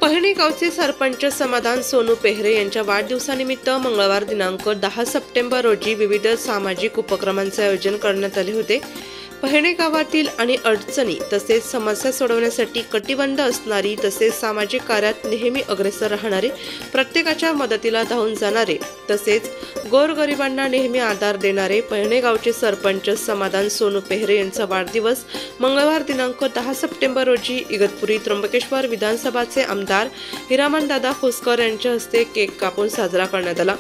पहिणे गावचे सरपंच समाधान सोनू पेहरे यांच्या वाढदिवसानिमित्त मंगळवार दिनांक 10 सप्टेंबर रोजी विविध सामाजिक उपक्रमांचे आयोजन करण्यात आले होते। पहिणे गावातील आणि अडचणी तसेच समस्या सोडवण्यासाठी कटिबद्ध असणारी तसेच सामाजिक कार्यात नेहमी अग्रेसर राहणारे, प्रत्येकाच्या मदतीला धावून जाणारे तसेच गोरगरिबांना नेहमी आधार देणारे पहिणे गावचे सरपंच समाधान सोनू पेहरे यांचा वाढदिवस मंगळवार दिनांक 10 सप्टेंबर रोजी इगतपुरी त्र्यंबकेश्वर विधानसभाचे आमदार हिरामन दादा खोसकर यांच्या हस्ते केक कापून साजरा करण्यात आला।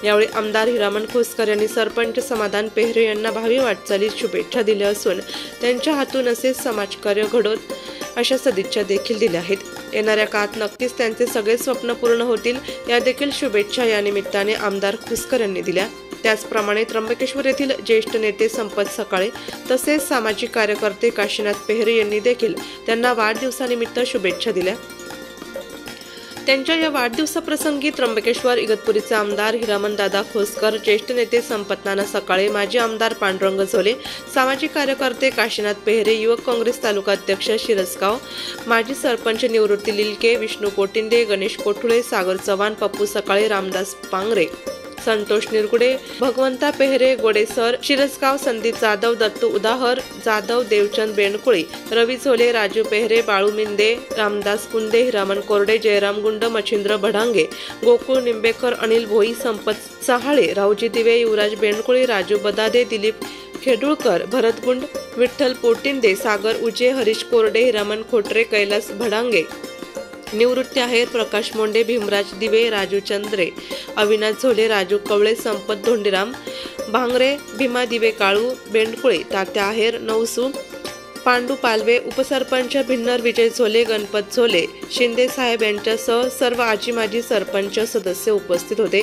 यावेळी आमदार हिरामन खोसकर यांनी सरपंच समाधान पेहरे यांना भावी वाटचालीत शुभेच्छा दिल्या असून त्यांच्या हातून असे समाजकार्य घडोत अशा सदिच्छा देखील दिल्या आहेत। येणाऱ्या काळात नक्कीच त्यांचे सगळे स्वप्न पूर्ण होतील या देखील शुभेच्छा या निमित्ताने आमदार खोसकर यांनी दिल्या। त्याचप्रमाणे त्र्यंबकेश्वर येथील ज्येष्ठ नेते संपत सकाळे तसेच सामाजिक कार्यकर्ते काशीनाथ पेहरे यांनी देखील त्यांना वाढदिवसानिमित्त शुभेच्छा दिल्या। त्यांच्या या वाढदिवसाप्रसंगी त्र्यंबकेश्वर इगतपुरीचे आमदार हिरामन दादा खोसकर, ज्येष्ठ नेते संपत नाना सकाळे, माजी आमदार पांडुरंग झोले, सामाजिक कार्यकर्ते काशीनाथ पेहरे, युवक काँग्रेस तालुका अध्यक्ष शिरसगाव, माजी सरपंच निवृत्ती लिलके, विष्णू कोटिंदे, गणेश कोठुळे, सागर चव्हाण, पप्पू सकाळे, रामदास पांगरे, संतोष निरगुडे, भगवंता पेहरे, गोडेसर, शिरसगाव, संदीप जाधव, दत्तू उदाहर जाधव, देवचंद बेंडकुळे, रवी झोले, राजू पेहरे, बाळू मिंदे, रामदास कुंदे, हिरामन कोरडे, जयराम गुंड, मच्छिंद्र भडांगे, गोकुळ निंबेकर, अनिल भोई, संपत सहाळे, रावजी दिवे, युवराज बेंडकुळे, राजू बदादे, दिलीप खेडुळकर, भरत गुंड, विठ्ठल पोटिंदे, सागर उजे, हरीश कोरडे, हिरामन खोटरे, कैलास भडांगे, निवृत्ती आहेर, प्रकाश मोंडे, भीमराज दिवे, राजू चंद्रे, अविनाश झोले, राजू कवळे, संपत धोंडीराम भांगरे, भीमा दिवे, काळू बेंडकुळे, तात्या आहेर, नवसू, पांडू पालवे, उपसरपंच भिन्नर विजय झोले, गणपत झोले, शिंदे साहेब यांच्यासह सर्व आजी माजी सरपंच सदस्य उपस्थित होते।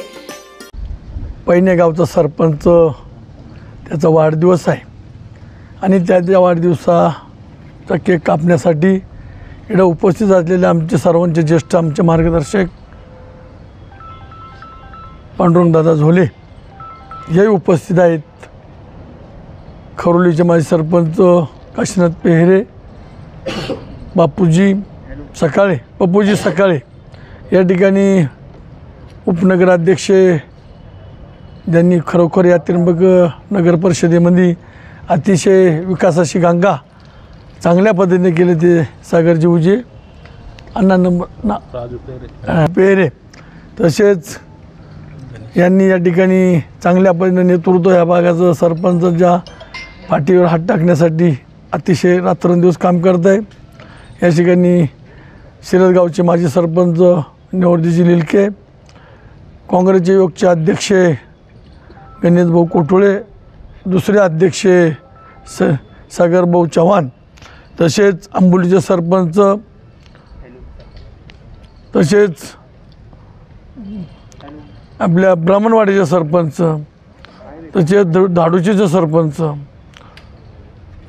पहिणे गावचा सरपंच त्याचा वाढदिवस आहे आणि त्याच्या वाढदिवसाचा केक कापण्यासाठी इकडे उपस्थित असलेले आमचे सर्वांचे ज्येष्ठ आमचे मार्गदर्शक पांडुरंग दादा झोले हेही उपस्थित आहेत। खरोलीचे माजी सरपंच काशीनाथ पेहरे, पप्पूजी सकाळे या ठिकाणी उपनगराध्यक्ष ज्यांनी खरोखर या त्र्यंबक नगर परिषदेमध्ये अतिशय विकासाची गंगा चांगल्या पद्धतीने केले ते सागरजी उजे अण्णा राजू पेहरे, तसेच यांनी या ठिकाणी चांगल्या पद्धतीने नेतृत्व या भागाचं सरपंचाच्या पाठीवर हात टाकण्यासाठी अतिशय रात्रंदिवस काम करत आहे। या ठिकाणी शिरसगावचे माजी सरपंच निवृत्ती लिलके, काँग्रेसचे युवकचे अध्यक्ष गणेश भाऊ कोठुळे, दुसरे अध्यक्ष सागर भाऊ चव्हाण, तसेच आंबोलीचे सरपंच, तसेच आपल्या ब्राह्मणवाडीचे सरपंच, तसेच धाडूचीचे सरपंच,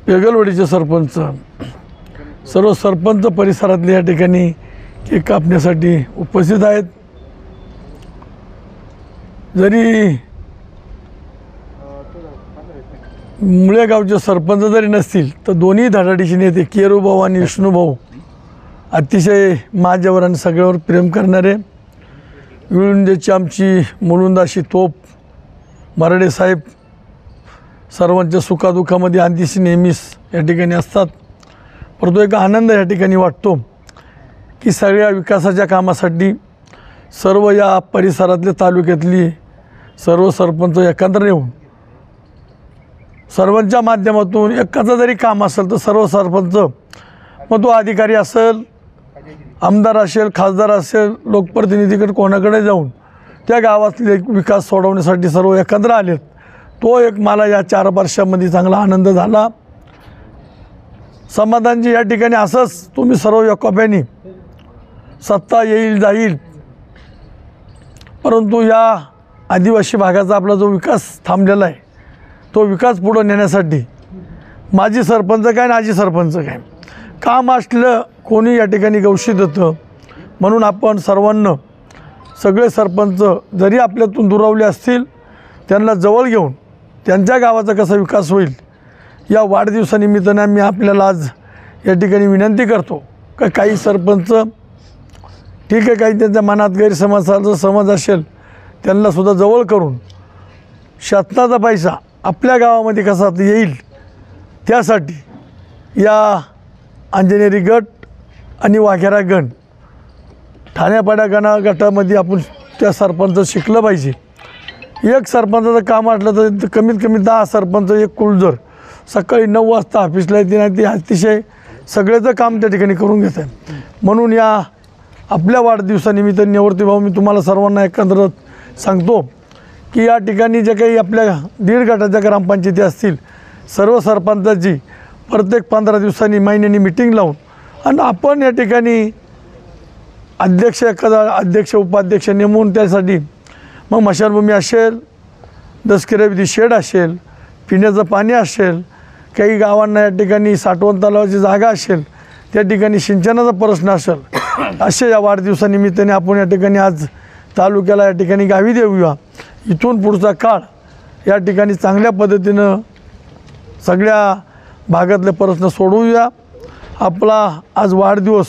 पेगलवाडीचे सरपंच, सर्व सरपंच परिसरातले या ठिकाणी केक कापण्यासाठी उपस्थित आहेत। जरी मुळे गावचे सरपंच जरी नसतील तर दोन्ही धडाडीचे नेते केरूभाऊ आणि विष्णूभाऊ अतिशय माझ्यावर आणि सगळ्यावर प्रेम करणारे, विळुंदेची आमची मुलुंदाशी तोप मराठे साहेब सर्वांच्या सुखादुखामध्ये अंतिशी नेहमीच या ठिकाणी असतात। परंतु एक आनंद या ठिकाणी वाटतो की सगळ्या विकासाच्या कामासाठी सर्व या परिसरातले तालुक्यातली सर्व सरपंच एकत्र येऊन सर्वांच्या माध्यमातून एकाचं जरी काम असेल तर सर्व सरपंच, मग तो अधिकारी असेल, आमदार असेल, खासदार असेल, लोकप्रतिनिधीकडे कोणाकडे जाऊन त्या गावातले विकास सोडवण्यासाठी सर्व एकत्र आलेत। तो एक मला या 4 वर्षामध्ये चांगला आनंद झाला। समाधानजी या ठिकाणी असंच तुम्ही सर्व एकोप्याने सत्ता येईल जाईल, परंतु या आदिवासी भागाचा आपला जो विकास थांबलेला आहे तो विकास पुढे नेण्यासाठी माजी सरपंच काय आजी सरपंच काय काम असलं कोणी या ठिकाणी गवशीत होतं। म्हणून आपण सर्वांना सगळे सरपंच जरी आपल्यातून दुरावले असतील त्यांना जवळ घेऊन त्यांच्या गावाचा कसा विकास होईल या वाढदिवसानिमित्ताने मी आपल्याला आज या ठिकाणी विनंती करतो का काही सरपंच ठीक आहे, काही त्यांच्या मनात समज असेल त्यांनासुद्धा जवळ करून शासनाचा पैसा आपल्या गावामध्ये कसा येईल त्यासाठी या अंजनेरी गट आणि वाघेरा गण ठाण्यापाड्या गटामध्ये आपण त्या सरपंच शिकलं पाहिजे. एक सरपंचाचं काम असलं तर कमीत कमी 10 सरपंच एक कुळ जर सकाळी 9 वाजता ऑफिसला येते नाही, ते अतिशय सगळ्याचं काम त्या ठिकाणी करून घेत आहे. म्हणून या आपल्या वाढदिवसानिमित्त निवृत्ती भाऊ मी तुम्हाला सर्वांना एकंदरीत सांगतो की या ठिकाणी जे काही आपल्या 1.5 गटाच्या ग्रामपंचायती असतील सर्व सरपंचाची प्रत्येक 15 दिवसांनी महिन्यानी मिटिंग लावून आणि आपण या ठिकाणी अध्यक्ष उपाध्यक्ष नेमून त्यासाठी मग मशानभूमी असेल, दसकिराविधी शेड असेल, पिण्याचं पाणी असेल, काही गावांना या ठिकाणी साठवण तलावाची जागा असेल, त्या ठिकाणी सिंचनाचा प्रश्न असेल, असे या वाढदिवसानिमित्ताने आपण या ठिकाणी आज तालुक्याला या ठिकाणी गावी देऊया. इथून पुढचा काळ या ठिकाणी चांगल्या पद्धतीनं सगळ्या भागातले प्रश्न सोडवूया. आपला आज वाढदिवस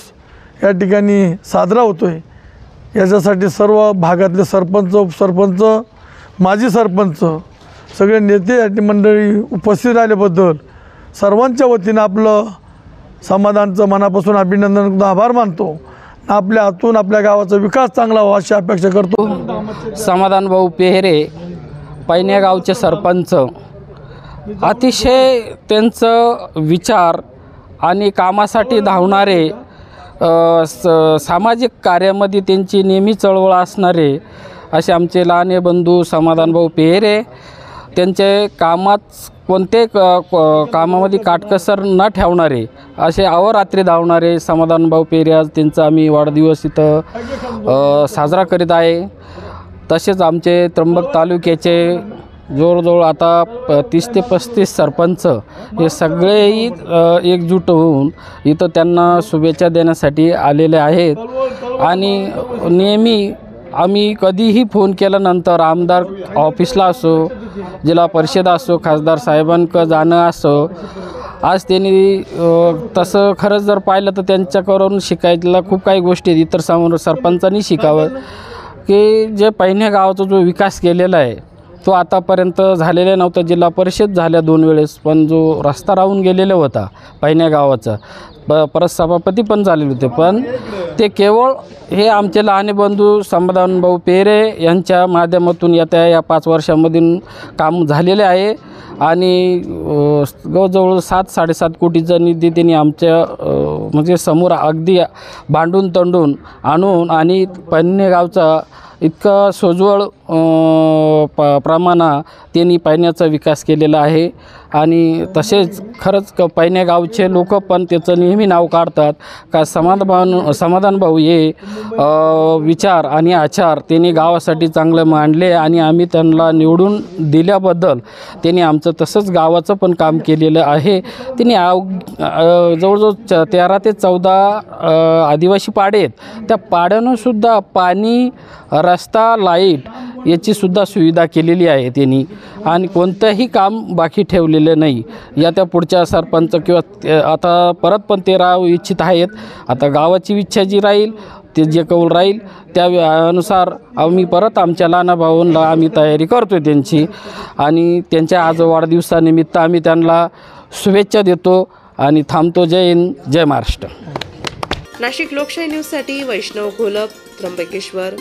या ठिकाणी साजरा होतो आहे, याच्यासाठी सर्व भागातले सरपंच, उपसरपंच, माजी सरपंच, सगळे नेते मंडळी उपस्थित राहिल्याबद्दल सर्वांच्या वतीनं आपलं समाधानचं मनापासून अभिनंदन, आभार मानतो. आपल्या हातून आपल्या गावाचा विकास चांगला व्हावा अशी अपेक्षा करतो. समाधान भाऊ पेहरे पैण्या गावचे सरपंच, अतिशय त्यांचं विचार आणि कामासाठी धावणारे, सामाजिक कार्यामध्ये त्यांची नेहमी चळवळ असणारे असे आमचे लहाने बंधू समाधान भाऊ पेहरे. त्यांचे कोणते कामामध्ये काटकसर न ठेवणारे, असे अहोरात्री धावणारे समाधान भाऊ पेहरे आज त्यांचा आम्ही वाढदिवस इथं साजरा करीत आहे. तसेच आमचे त्र्यंबक तालुक्याचे जवळजवळ आता 30 ते 35 सरपंच हे सगळेही एकजूट होऊन इथं त्यांना शुभेच्छा देण्यासाठी आलेले आहेत. आणि नेहमी आम्ही कधीही फोन केल्यानंतर आमदार ऑफिसला असो, जिल्हा परिषद असो, खासदार साहेबांकडं जाणं असो, आज त्यांनी तसं खरंच जर पाहिलं तर त्यांच्याकडून शिकायला खूप काही गोष्टी आहेत. इतर सरपंचांनी शिकावं की जे पैण्या गावाचा जो विकास केलेला आहे तो आतापर्यंत झालेला नव्हता. जिल्हा परिषद झाल्या 2 वेळेस, पण जो रस्ता राहून गेलेला होता पैण्या गावाचा, परत सभापती पण झालेले होते, पण ते केवळ हे आमचे लहाने बंधू समाधान भाऊ पेहरे यांच्या माध्यमातून या 5 वर्षामधून काम झालेले आहे. आणि जवळजवळ 7-7.5 कोटीचा निधी त्यांनी आमच्या म्हणजे समोर अगदी भांडून तंडून आणून आणि पैण्या गावचा इतका सोज्वळ प्रमाणात त्यांनी पैण्याचा विकास केलेला आहे. आणि तसेच खरंच पैण्या गावचे लोक पण त्याचं नेहमी नाव काढतात का समाधान भाऊ हे विचार आणि आचार त्यांनी गावासाठी चांगलं मांडले आणि आम्ही त्यांना निवडून दिल्याबद्दल त्यांनी आमचं तसंच गावाचं पण काम केलेलं आहे. त्यांनी जवळजवळ 13 ते 14 आदिवासी पाडे आहेत, त्या पाड्यांनासुद्धा पाणी, रस्ता, लाईट याची सुद्धा सुविधा केलेली आहे त्यांनी. आणि कोणतंही काम बाकी ठेवलेलं नाही. त्या पुढच्या सरपंच किंवा आता परत पण ते राहू इच्छित आहेत. आता गावाची इच्छा जी राहील, ते जे कौल राहील त्यानुसार आम्ही परत आमच्या लहान भाऊंना आम्ही तयारी करतो त्यांची. आणि त्यांच्या आज वाढदिवसानिमित्त आम्ही त्यांना शुभेच्छा देतो आणि थांबतो. जय हिंद, जय महाराष्ट्र. नाशिक लोकशाही न्यूजसाठी वैष्णव घोलप, त्र्यंबकेश्वर.